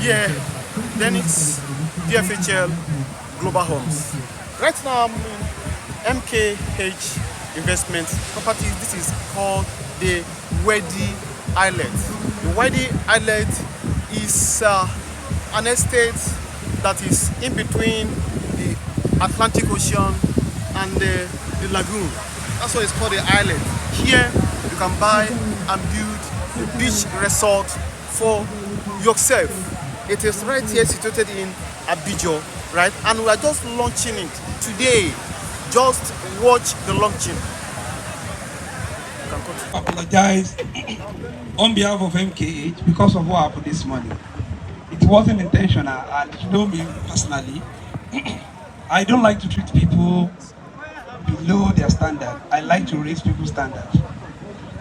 Yeah, then it's DFHL Global Homes. Right now I'm in MKH Investment Properties. This is called the Wealthy Islet. The Wealthy Islet is an estate that is in between the Atlantic Ocean and the lagoon. That's why it's called the islet. Here you can buy and build a beach resort for yourself. It is right here situated in Ibeju, right? And we are just launching it today. Just watch the launching. I apologize on behalf of MKH because of what happened this morning. It wasn't intentional, and you know me personally. I don't like to treat people below their standard. I like to raise people's standards.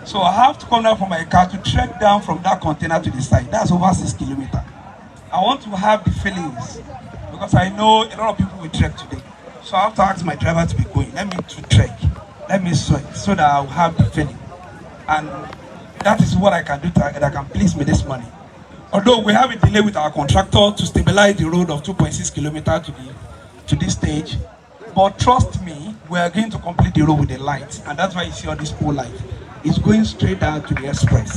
So I have to come down from my car to trek down from that container to the side. That's over 6 kilometers. I want to have the feelings because I know a lot of people will trek today. So I have to ask my driver to be going. Let me to trek. Let me sweat so that I'll have the feeling. And that is what I can do that can please me this morning. Although we have a delay with our contractor to stabilize the road of 2.6 kilometers to this stage, but trust me, we are going to complete the road with the lights, and that's why you see all this pole light. It's going straight down to the express,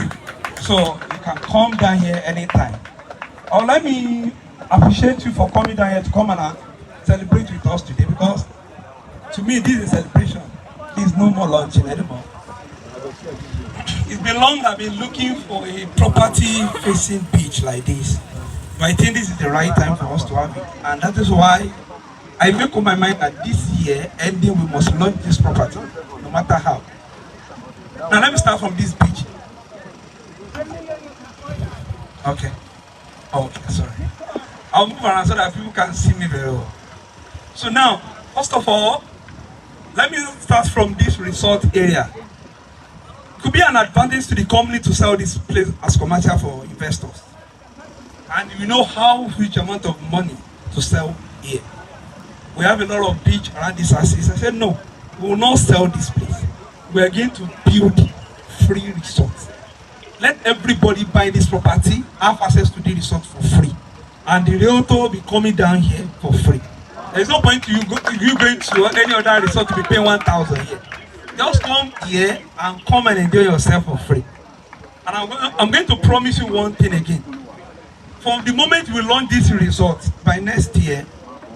so you can come down here anytime. Let me appreciate you for coming down here to come and celebrate with us today, because to me this is a celebration. There's no more launching anymore. It's been long I've been looking for a property facing beach like this, but I think this is the right time for us to have it, and that is why I make up my mind that this year ending we must launch this property, no matter how. Now let me start from this beach. Okay. Okay, sorry. I'll move around so that people can see me very well. So now, first of all, let me start from this resort area. It could be an advantage to the company to sell this place as commercial for investors. And you know how huge amount of money to sell here. We have a lot of beach around this axis. I said, no, we will not sell this place. We are going to build free resorts. Let everybody buy this property, have access to the resort for free. And the realtor will be coming down here for free. There's no point to you going to any other resort to be paying 1,000 here. Just come here and come and enjoy yourself for free. And I'm going to promise you one thing again. From the moment we launch this resort, by next year,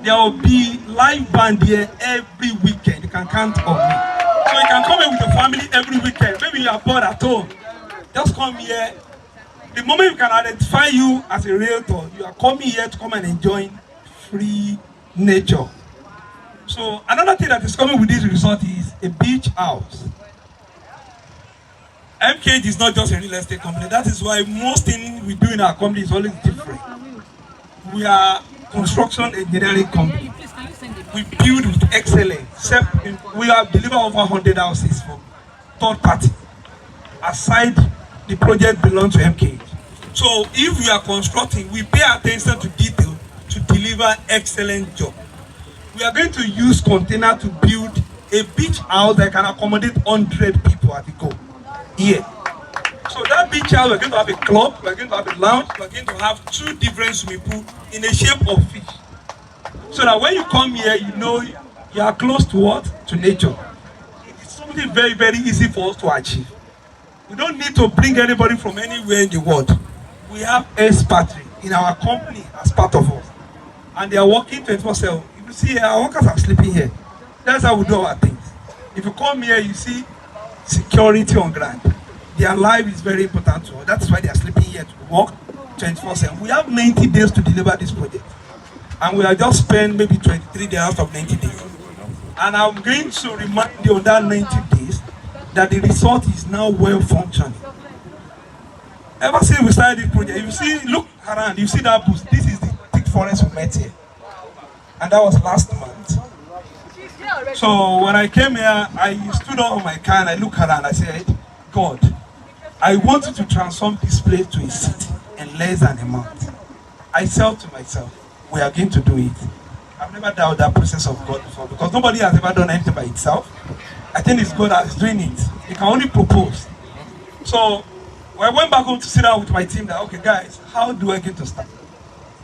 there will be live band here every weekend. You can count on me. So you can come here with your family every weekend. Maybe you are bored at home. Just come here. The moment we can identify you as a realtor, you are coming here to come and enjoy free nature. So another thing that is coming with this resort is a beach house. MKH is not just a real estate company. That is why most things we do in our company is always different. We are construction engineering company. We build with excellence. We have delivered over 100 houses for third party. Aside, the project belongs to MKH. So if we are constructing, we pay attention to detail to deliver excellent job. We are going to use container to build a beach house that can accommodate 100 people at the go here. So that beach house, we're going to have a club, we're going to have a lounge, we're going to have 2 different swimming pools in the shape of fish. So that when you come here, you know you are close to what? To nature. It's something very, very easy for us to achieve. We don't need to bring anybody from anywhere in the world. We have experts in our company as part of us. And they are working 24/7. If you see our workers are sleeping here. That's how we do our things. If you come here, you see security on ground. Their life is very important to us. That's why they are sleeping here to work 24/7. We have 90 days to deliver this project. And we have just spent maybe 23 days out of 90 days. And I'm going to remind you on that 90 days that the resort is now well functioning. Ever since we started this project, if you see, look around, you see that bush, this is the thick forest we met here. And that was last month. So when I came here, I stood up on my car and I looked around, I said, God, I want you to transform this place to a city in less than a month. I said to myself, we are going to do it. I've never doubted that process of God before because nobody has ever done anything by itself. I think it's God that is doing it. He can only propose. So Well, I went back home to sit down with my team that, okay, guys, how do I get to start?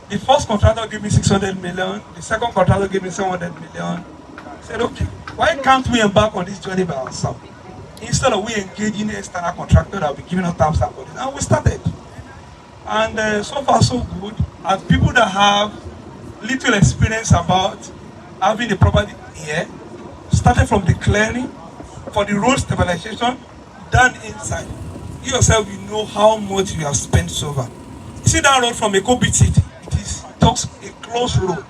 The first contractor gave me 600 million. The second contractor gave me 700 million. I said, okay, why can't we embark on this journey by ourselves? Instead of we engaging an external contractor that will be giving us terms and conditions. And we started. And so far, so good. As people that have little experience about having a property here, started from the clearing, for the road stabilization, done inside. You yourself, you know how much you have spent so far. You see that road from Eko Beach City, it is just a closed road.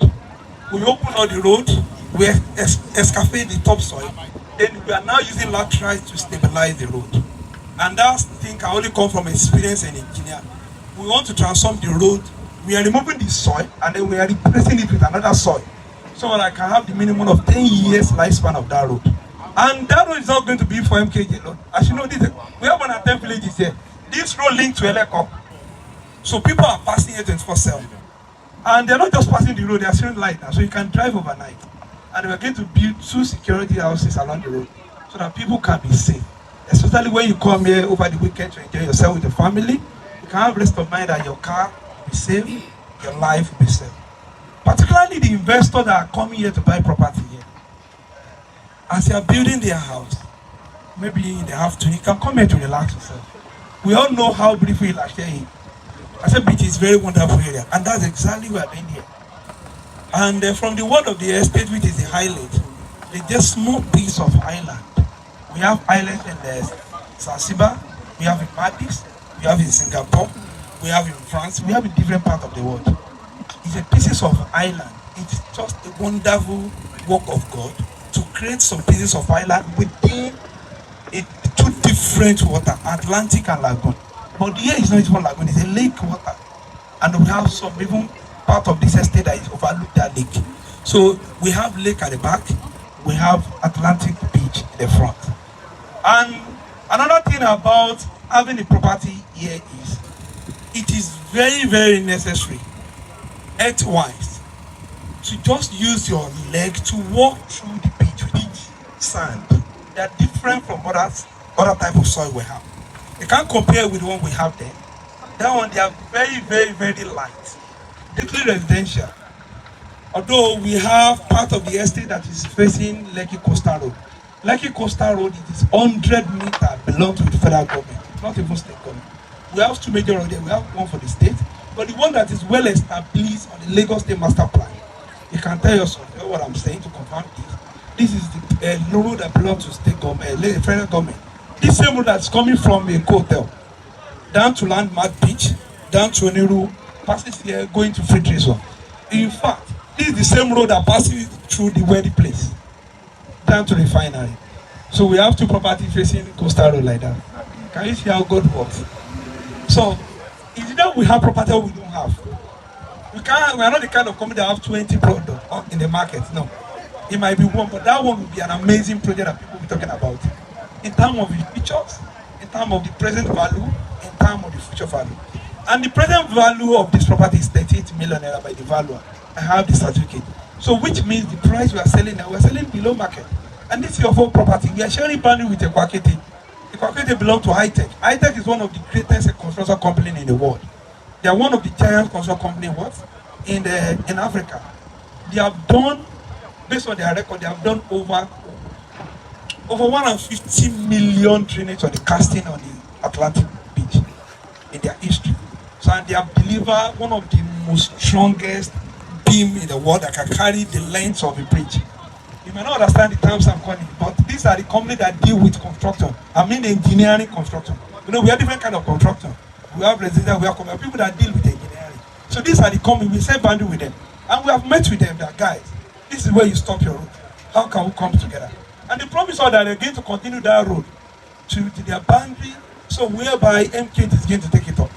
We open all the road, we excavate the topsoil, then we are now using laterite to stabilize the road. And that thing can only come from experience and engineer. We want to transform the road. We are removing the soil and then we are replacing it with another soil, so that I can have the minimum of 10 years lifespan of that road. And that road is not going to be for MKJ alone. As you know, we have 110 villages here. This road linked to Lakowe. So people are passing here 24/7. And they're not just passing the road, they are seeing light now. So you can drive overnight. And we're going to build 2 security houses along the road so that people can be safe. Especially when you come here over the weekend to enjoy yourself with the family. You can have rest of mind that your car will be safe, your life will be safe. Particularly the investors that are coming here to buy property here. As you are building their house, maybe in the afternoon, you can come here to relax yourself. We all know how beautiful Lakowe is. I said beach is a very wonderful area, and that's exactly what we are doing here. And from the word of the estate, which is the highlight, it's just small piece of island. We have islands in Zanzibar, we have in Maldives, we have in Singapore, we have in France, we have in different parts of the world. It's a pieces of island. It's just a wonderful work of God to create some pieces of island within 2 different water, Atlantic and Lagoon. But here is not even lagoon, it's a lake water. And we have some even part of this estate that is overlooked that lake. So we have lake at the back, we have Atlantic beach in the front. And another thing about having a property here is, it is very, very necessary, earthwise, to just use your leg to walk through the beach with each sand. They are different from other type of soil we have. You can't compare with the one we have there. That one, they are very, very, very light. Deeply residential. Although we have part of the estate that is facing Lekki Coastal Road. Lekki Coastal Road, it is 100 meters belongs to the federal government, not even state government. We have 2 major roads there. We have one for the state, but the one that is well established on the Lagos State Master Plan. You can tell yourself what I'm saying to confirm this. This is the road that belongs to state government, federal government. This same road that's coming from a hotel down to Landmark Beach, down to Oniru, passes here going to Free Trade Zone. In fact, this is the same road that passes through the wedding place down to the refinery. So we have 2 properties facing coastal road like that. Can you see how God works? So it's either we have property or we don't have. We are not the kind of company that have 20 products in the market. No. It might be one, but that one will be an amazing project that people will be talking about. In terms of the features, in terms of the present value, in terms of the future value. And the present value of this property is 38 million naira by the valuer. I have the certificate. So which means the price we are selling now, we are selling below market. And this is your whole property. We are sharing boundary with Equakete. Equakete belongs to High-Tech. High-Tech is one of the greatest construction companies in the world. They are one of the giant construction companies in Africa. They have done, based on their record, they have done over 150 million drainage on the casting on the Atlantic beach in their history. So and they have delivered one of the most strongest beam in the world that can carry the length of a bridge. You may not understand the terms I'm calling, but these are the companies that deal with construction. I mean engineering construction. You know, we have different kind of construction. We have residential, we have commercial, people that deal with engineering. So these are the companies, we set boundary with them. And we have met with them that, guys, this is where you stop your road. How can we come together? And the promise is that they're going to continue that road to their boundary, so whereby MK is going to take it up.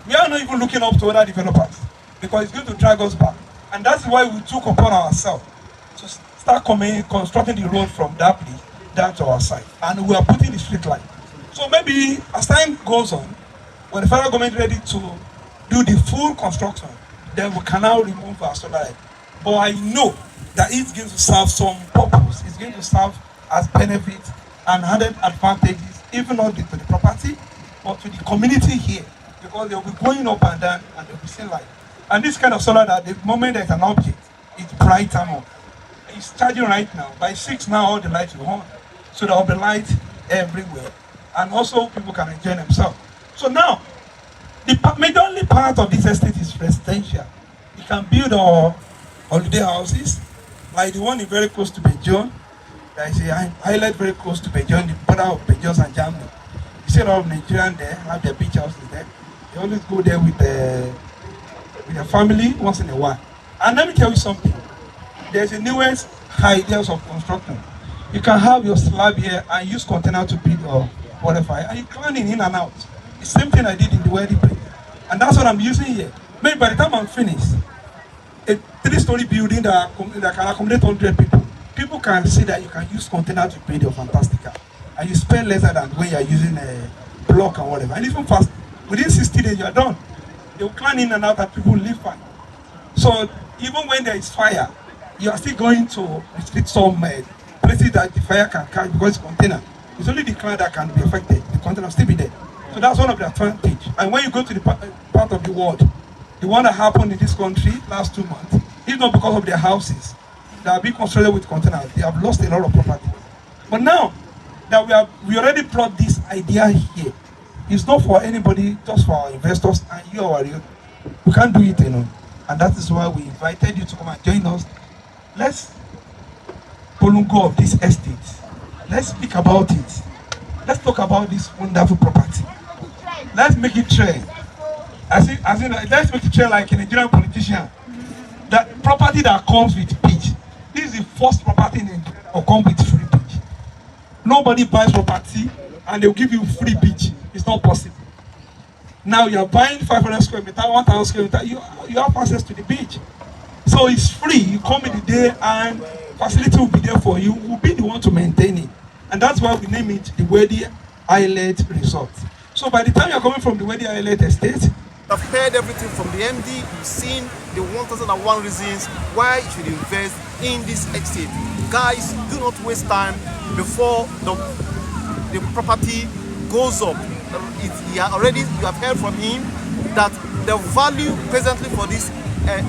We are not even looking up to other developers because it's going to drag us back. And that's why we took upon ourselves to start constructing the road from that place down to our side. And we are putting the street light. So maybe as time goes on, when the federal government is ready to do the full construction, then we can now remove our solar light. But I know that it's going to serve some purpose. It's going to serve as benefits and added advantages, even not to the property, but to the community here, because they'll be going up and down and they'll be seeing light. And this kind of solar, that the moment there's an object, it's brighter more. It's charging right now. By 6 now, all the lights will on. So there will be light everywhere. And also people can enjoy themselves. So now, the majorly part of this estate is residential. You can build holiday houses, like the one very close to Ibeju. There is an islet very close to Ibeju, the border of Ibeju and Germany. You see a lot of Nigerians there, have their beach houses there. They always go there with their family once in a while. And let me tell you something. There's the newest ideas of construction. You can have your slab here and use container to build or whatever, and you climb in and out. The same thing I did in the wedding place. And that's what I'm using here. Maybe by the time I'm finished, a 3-story building that can accommodate 100 people, people can see that you can use container to build your fantastica. And you spend lesser than when you're using a block and whatever. And even fast, within 60 days, you're done. They'll climb in and out and people live fine. So even when there is fire, you are still going to restrict some places that the fire can catch because it's container. It's only the client that can be affected. The container will still be there. So that's one of the advantages. And when you go to the part of the world, the one that happened in this country last 2 months, it's not because of their houses that are being constructed with containers. They have lost a lot of property. But now that we already brought this idea here, it's not for anybody, just for our investors and you or you. We can't do it alone. And that is why we invited you to come and join us. Let's go of this estate. Let's speak about it. Let's talk about this wonderful property. Let's make it trend. Let's make it trend like a Nigerian politician. That property that comes with beach. This is the first property in Nigeria that will come with free beach. Nobody buys property and they'll give you free beach. It's not possible. Now you're buying 500 square meter, 1,000 square meter, you have access to the beach. So it's free. You come in the day and facility will be there for you. We'll be the one to maintain it. And that's why we name it the Wealthy Islet Resort. So by the time you're coming from the Wealthy Islet Estate, I've heard everything from the MD. You've seen the 1001 reasons why you should invest in this estate. Guys, do not waste time before the property goes up. You have heard from him that the value presently for this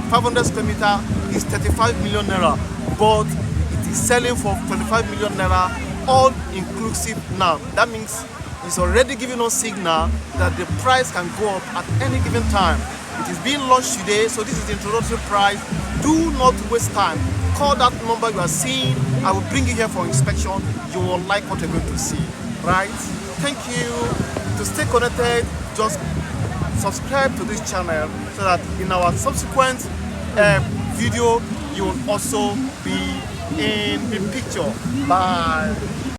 500 square meter is 35 million naira, but it is selling for 25 million naira, all inclusive now. That means it's already giving us signal that the price can go up at any given time. It is being launched today, so this is the introductory price. Do not waste time. Call that number you are seeing. I will bring you here for inspection. You will like what you're going to see, right? Thank you. To stay connected, just subscribe to this channel so that in our subsequent video you will also be in the picture. Bye.